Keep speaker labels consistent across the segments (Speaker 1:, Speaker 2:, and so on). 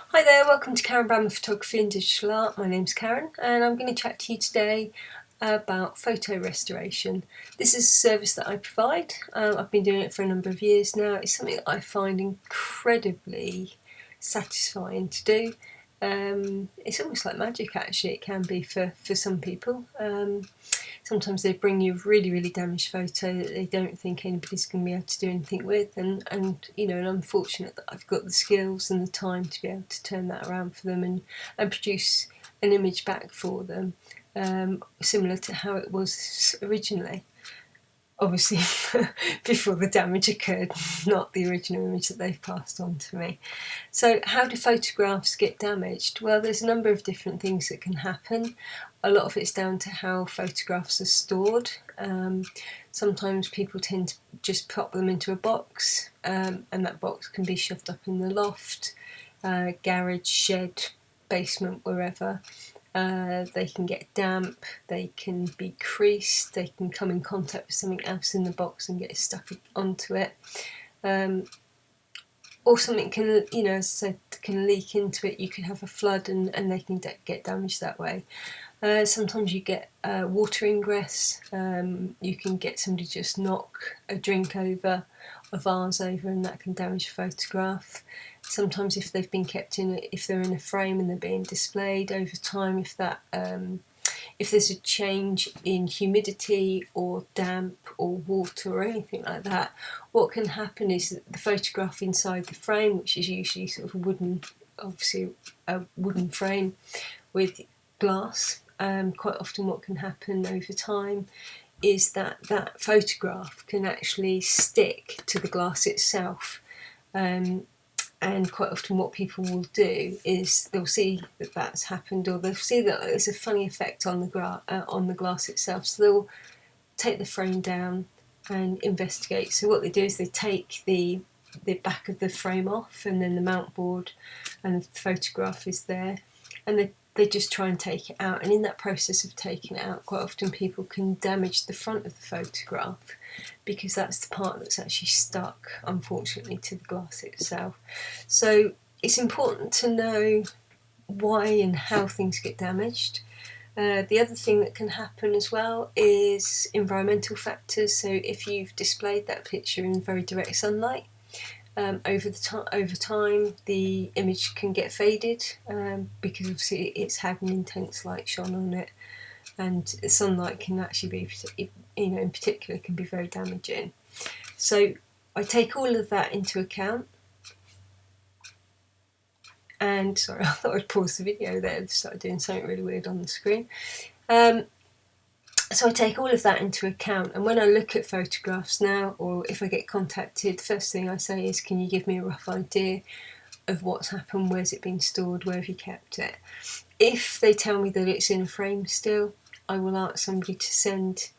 Speaker 1: Hi there, welcome to Karen Brammer Photography and Digital Art. My name's Karen and I'm going to chat to you today about photo restoration. This is a service that I provide. I've been doing it for a number of years now. It's something that I find incredibly satisfying to do. It's almost like magic actually, it can be for some people. Sometimes they bring you a really damaged photo that they don't think anybody's going to be able to do anything with, and I'm fortunate that I've got the skills and the time to be able to turn that around for them and produce an image back for them, similar to how it was originally. Obviously before the damage occurred, not the original image that they've passed on to me. So how do photographs get damaged? Well, there's a number of different things that can happen. A lot of it's down to how photographs are stored. Sometimes people tend to just pop them into a box, and that box can be shoved up in the loft, garage, shed, basement, wherever. They can get damp, they can be creased, they can come in contact with something else in the box and get stuck onto it. Or something can, as I said, can leak into it. You could have a flood and they can get damaged that way. Sometimes you get water ingress. You can get somebody just knock a drink over, a vase over, and that can damage a photograph. Sometimes if they've been kept if they're in a frame and they're being displayed over time, if there's a change in humidity or damp or water or anything like that, what can happen is that the photograph inside the frame, which is usually sort of obviously a wooden frame with glass, quite often what can happen over time is that that photograph can actually stick to the glass itself. And quite often what people will do is they'll see that that's happened, or they'll see that there's a funny effect on the glass itself, so they'll take the frame down and investigate. So what they do is they take the back of the frame off, and then the mount board and the photograph is there, and they just try and take it out, and in that process of taking it out, quite often people can damage the front of the photograph because that's the part that's actually stuck, unfortunately, to the glass itself. So it's important to know why and how things get damaged. The other thing that can happen as well is environmental factors. So if you've displayed that picture in very direct sunlight, over time the image can get faded, because obviously it's had an intense light shone on it, and sunlight can actually be, in particular, can be very damaging. So I take all of that into account. And sorry, I thought I'd pause the video there. I started doing something really weird on the screen. So I take all of that into account, and when I look at photographs now, or if I get contacted, the first thing I say is, can you give me a rough idea of what's happened, where's it been stored, where have you kept it? If they tell me that it's in a frame still, I will ask somebody to send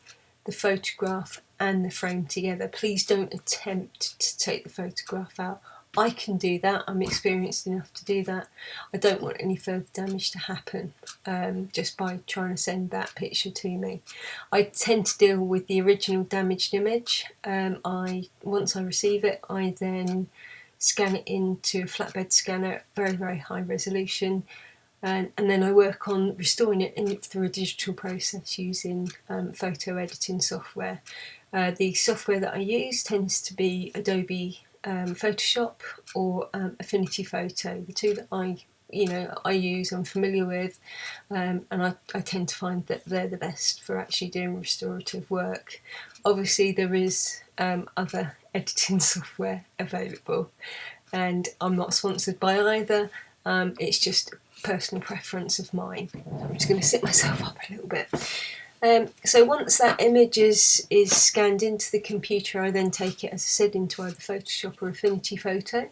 Speaker 1: the photograph and the frame together. Please don't attempt to take the photograph out. I can do that, I'm experienced enough to do that. I don't want any further damage to happen just by trying to send that picture to me. I tend to deal with the original damaged image. Once I receive it, I then scan it into a flatbed scanner, very high resolution, and then I work on restoring it through a digital process using photo editing software. The software that I use tends to be Adobe Photoshop or Affinity Photo, the two that I use, I'm familiar with, and I tend to find that they're the best for actually doing restorative work. Obviously there is other editing software available, and I'm not sponsored by either. It's just a personal preference of mine. I'm just going to sit myself up a little bit. So once that image is scanned into the computer, I then take it, as I said, into either Photoshop or Affinity Photo.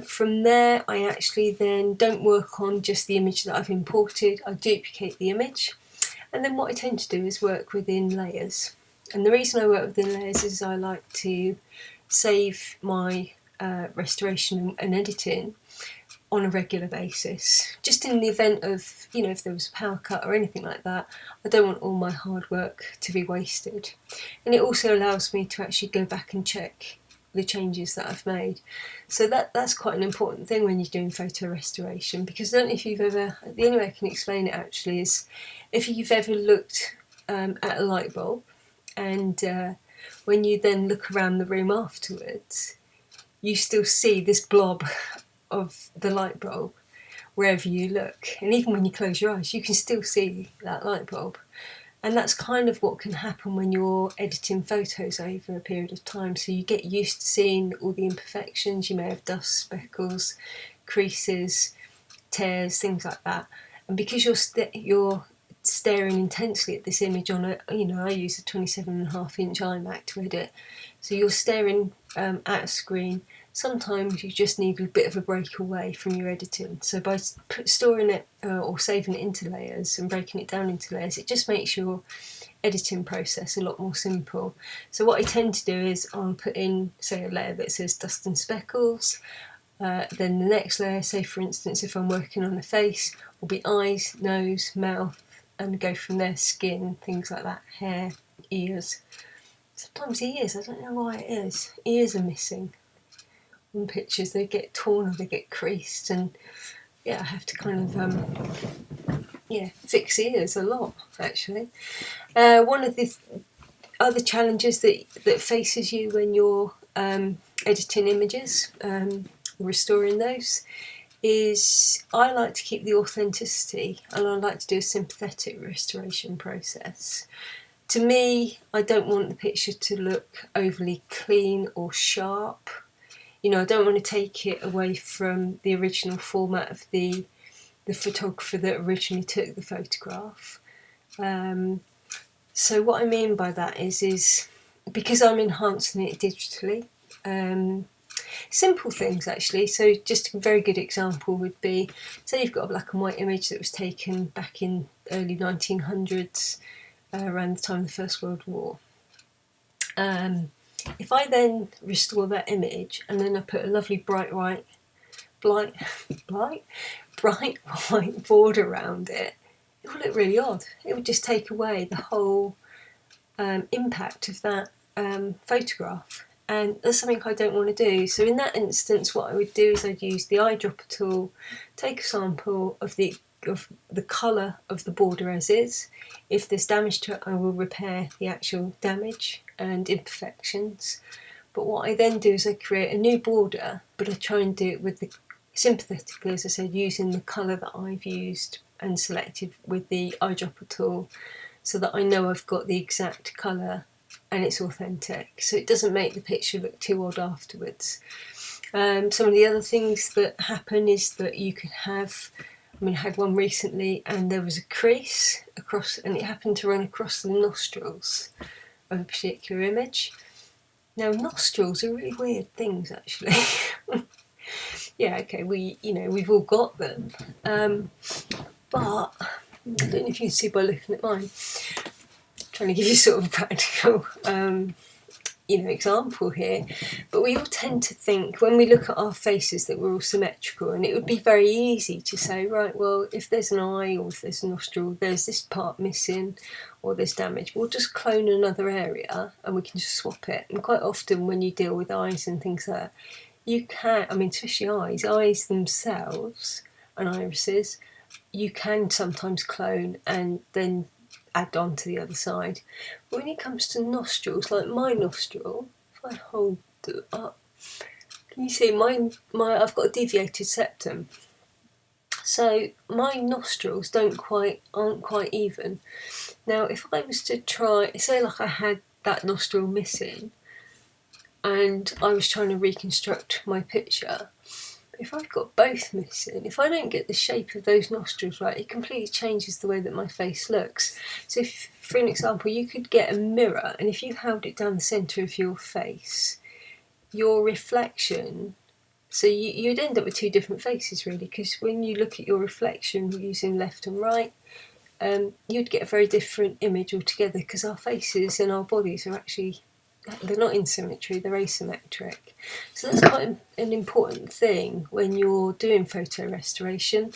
Speaker 1: From there, I actually then don't work on just the image that I've imported. I duplicate the image, and then what I tend to do is work within layers. And the reason I work within layers is I like to save my restoration and editing on a regular basis, just in the event of, if there was a power cut or anything like that. I don't want all my hard work to be wasted. And it also allows me to actually go back and check the changes that I've made. So that's quite an important thing when you're doing photo restoration, because I don't know if you've ever, the only way I can explain it actually is if you've ever looked at a light bulb, and when you then look around the room afterwards, you still see this blob of the light bulb wherever you look, and even when you close your eyes you can still see that light bulb. And that's kind of what can happen when you're editing photos over a period of time. So you get used to seeing all the imperfections. You may have dust, speckles, creases, tears, things like that. And because you're staring intensely at this image on a, I use a 27.5-inch iMac to edit. So you're staring at a screen. Sometimes you just need a bit of a break away from your editing. So by storing it or saving it into layers and breaking it down into layers, it just makes your editing process a lot more simple. So what I tend to do is I'll put in, say, a layer that says dust and speckles. Then the next layer, say for instance if I'm working on a face, will be eyes, nose, mouth, and go from there, skin, things like that, hair, ears. Sometimes ears, I don't know why it is. Ears are missing. In pictures they get torn or they get creased, and I have to kind of fix ears a lot actually. One of the other challenges that faces you when you're editing images, restoring those, is I like to keep the authenticity, and I like to do a sympathetic restoration process. To me, I don't want the picture to look overly clean or sharp. I don't want to take it away from the original format of the photographer that originally took the photograph. So what I mean by that is because I'm enhancing it digitally, simple things actually. So just a very good example would be, say you've got a black and white image that was taken back in early 1900s, around the time of the First World War. If I then restore that image and then I put a lovely bright white border around it, it will look really odd. It would just take away the whole impact of that photograph, and that's something I don't want to do. So in that instance, what I would do is I'd use the eyedropper tool, take a sample of the colour of the border as is. If there's damage to it, I will repair the actual damage and imperfections. But what I then do is I create a new border, but I try and do it with the sympathetically, as I said, using the colour that I've used and selected with the eyedropper tool, so that I know I've got the exact colour and it's authentic, so it doesn't make the picture look too odd afterwards. Some of the other things that happen is that you can have, I had one recently and there was a crease across, and it happened to run across the nostrils of a particular image. Now nostrils are really weird things actually. We've all got them, but I don't know if you can see by looking at mine. I'm trying to give you sort of a practical example here, but we all tend to think when we look at our faces that we're all symmetrical, and it would be very easy to say, right, well, if there's an eye or if there's a nostril, there's this part missing or there's damage, we'll just clone another area and we can just swap it. And quite often when you deal with eyes and things like that, you can, especially eyes themselves and irises, you can sometimes clone and then add on to the other side. But when it comes to nostrils, like my nostril, if I hold it up, can you see I've got a deviated septum. So my nostrils aren't quite even. Now if I was to try, say like I had that nostril missing and I was trying to reconstruct my picture, if I've got both missing, if I don't get the shape of those nostrils right, it completely changes the way that my face looks. So if, for an example, you could get a mirror, and if you held it down the centre of your face, your reflection, so you'd end up with two different faces really, because when you look at your reflection using left and right, you'd get a very different image altogether, because our faces and our bodies are actually, they're not in symmetry, they're asymmetric. So that's quite an important thing when you're doing photo restoration,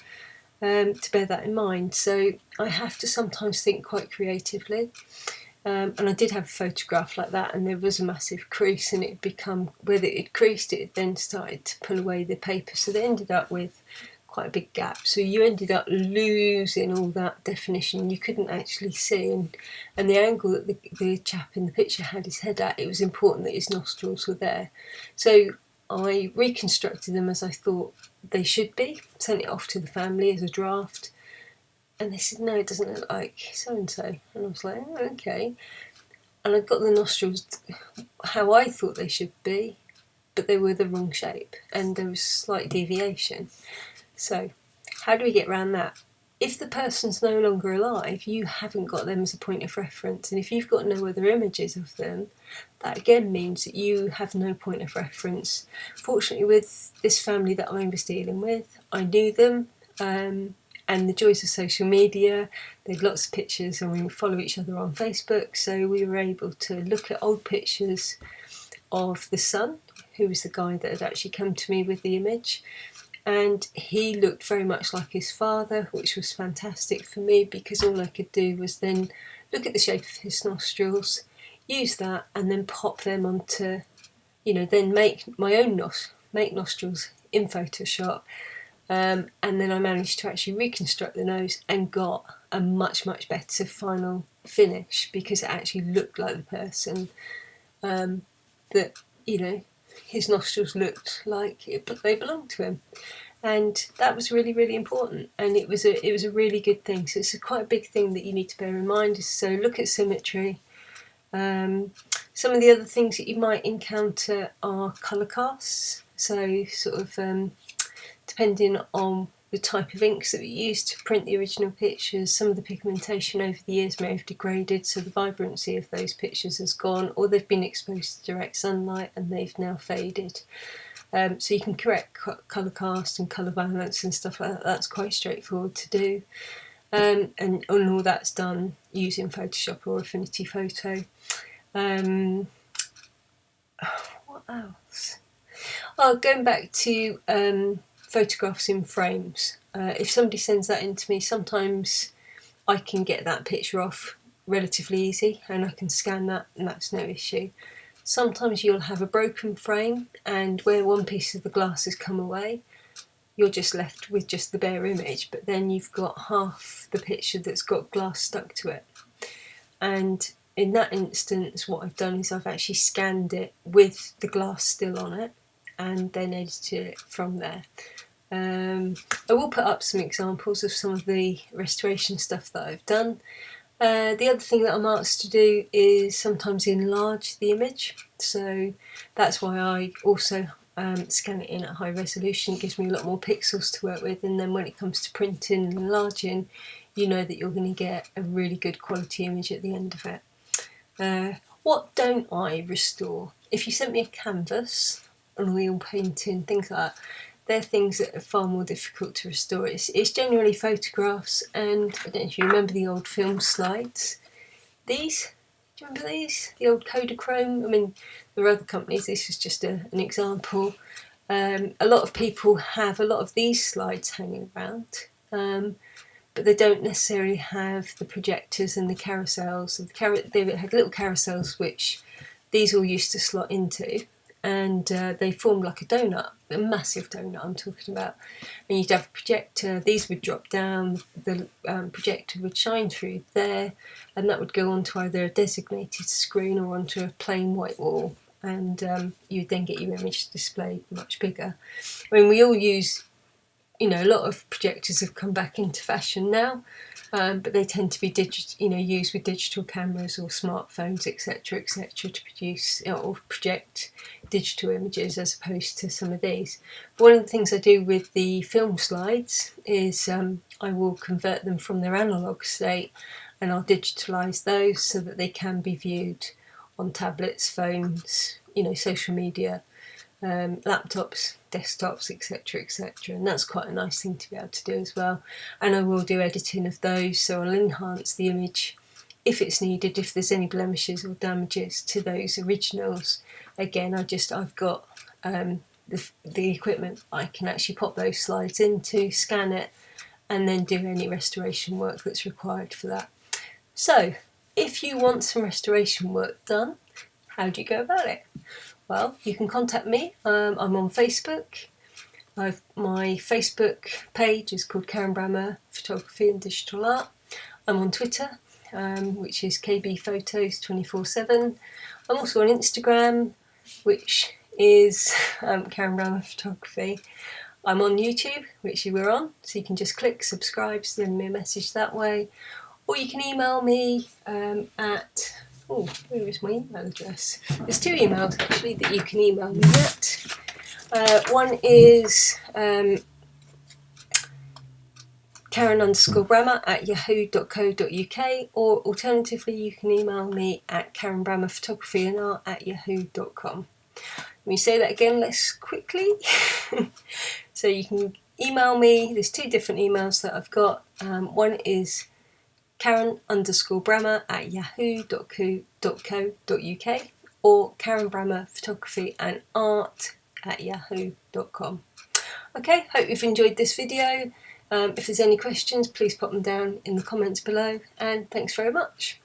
Speaker 1: to bear that in mind. So I have to sometimes think quite creatively. And I did have a photograph like that, and there was a massive crease, and it had become, where it had creased, it had then started to pull away the paper, so they ended up with quite a big gap. So you ended up losing all that definition. You couldn't actually see, and the angle that the chap in the picture had his head at, it was important that his nostrils were there. So I reconstructed them as I thought they should be, sent it off to the family as a draft, and they said, no, it doesn't look like so-and-so. And I was like, oh, okay. And I got the nostrils how I thought they should be, but they were the wrong shape, and there was slight deviation. So how do we get around that? If the person's no longer alive, you haven't got them as a point of reference, and if you've got no other images of them, that again means that you have no point of reference. Fortunately, with this family that I was dealing with, I knew them, and the joys of social media, they had lots of pictures, and we follow each other on Facebook, so we were able to look at old pictures of the son, who was the guy that had actually come to me with the image, and he looked very much like his father, which was fantastic for me, because all I could do was then look at the shape of his nostrils, use that, and then pop them onto, then make my own make nostrils in Photoshop. And then I managed to actually reconstruct the nose and got a much, much better final finish, because it actually looked like the person that, his nostrils looked like they belonged to him. And that was really, really important, and it was a really good thing. So it's quite a big thing that you need to bear in mind. So look at symmetry. Some of the other things that you might encounter are colour casts. So sort of depending on the type of inks that we used to print the original pictures, some of the pigmentation over the years may have degraded, so the vibrancy of those pictures has gone, or they've been exposed to direct sunlight and they've now faded. So you can correct colour cast and colour balance and stuff like that. That's quite straightforward to do. And all that's done using Photoshop or Affinity Photo. What else? Oh, going back to photographs in frames. If somebody sends that in to me, sometimes I can get that picture off relatively easy, and I can scan that, and that's no issue. Sometimes you'll have a broken frame, and where one piece of the glass has come away, you're just left with just the bare image, but then you've got half the picture that's got glass stuck to it. And in that instance, what I've done is I've actually scanned it with the glass still on it, and then edited it from there. I will put up some examples of some of the restoration stuff that I've done. The other thing that I'm asked to do is sometimes enlarge the image, so that's why I also scan it in at high resolution. It gives me a lot more pixels to work with, and then when it comes to printing and enlarging, you know that you're going to get a really good quality image at the end of it. What don't I restore? If you sent me a canvas, an oil painting, things like that, they're things that are far more difficult to restore. It's generally photographs, and I don't know if you remember the old film slides. These, do you remember these? The old Kodachrome. I mean, there are other companies, this was just an example. A lot of people have a lot of these slides hanging around, but they don't necessarily have the projectors and the carousels. They had little carousels which these all used to slot into, and they formed like a donut, a massive donut I'm talking about. And you'd have a projector, these would drop down, the projector would shine through there, and that would go onto either a designated screen or onto a plain white wall, and you'd then get your image displayed much bigger. I mean, we all use, a lot of projectors have come back into fashion now, but they tend to be used with digital cameras or smartphones, etc., to produce or project digital images, as opposed to some of these. But one of the things I do with the film slides is I will convert them from their analogue state, and I'll digitalise those so that they can be viewed on tablets, phones, social media, laptops, desktops, etc., and that's quite a nice thing to be able to do as well. And I will do editing of those, so I'll enhance the image if it's needed, if there's any blemishes or damages to those originals. Again, I've got the equipment I can actually pop those slides into, scan it, and then do any restoration work that's required for that. So if you want some restoration work done, how do you go about it? Well, you can contact me. I'm on Facebook. My Facebook page is called Karen Brammer Photography and Digital Art. I'm on Twitter, which is KB Photos 24/7. I'm also on Instagram, which is Karen Brammer Photography. I'm on YouTube, which you were on, so you can just click subscribe, send me a message that way, or you can email me at, where is my email address? There's two emails actually that you can email me at. One is Karen_Brammer@yahoo.co.uk, or alternatively you can email me at KarenBrammerPhotographyandArt@yahoo.com. Let me say that again less quickly. So you can email me. There's two different emails that I've got. One is Karen_Brammer@yahoo.co.uk, or KarenBrammerPhotographyandArt@yahoo.com. Okay, hope you've enjoyed this video. If there's any questions, please pop them down in the comments below, and thanks very much.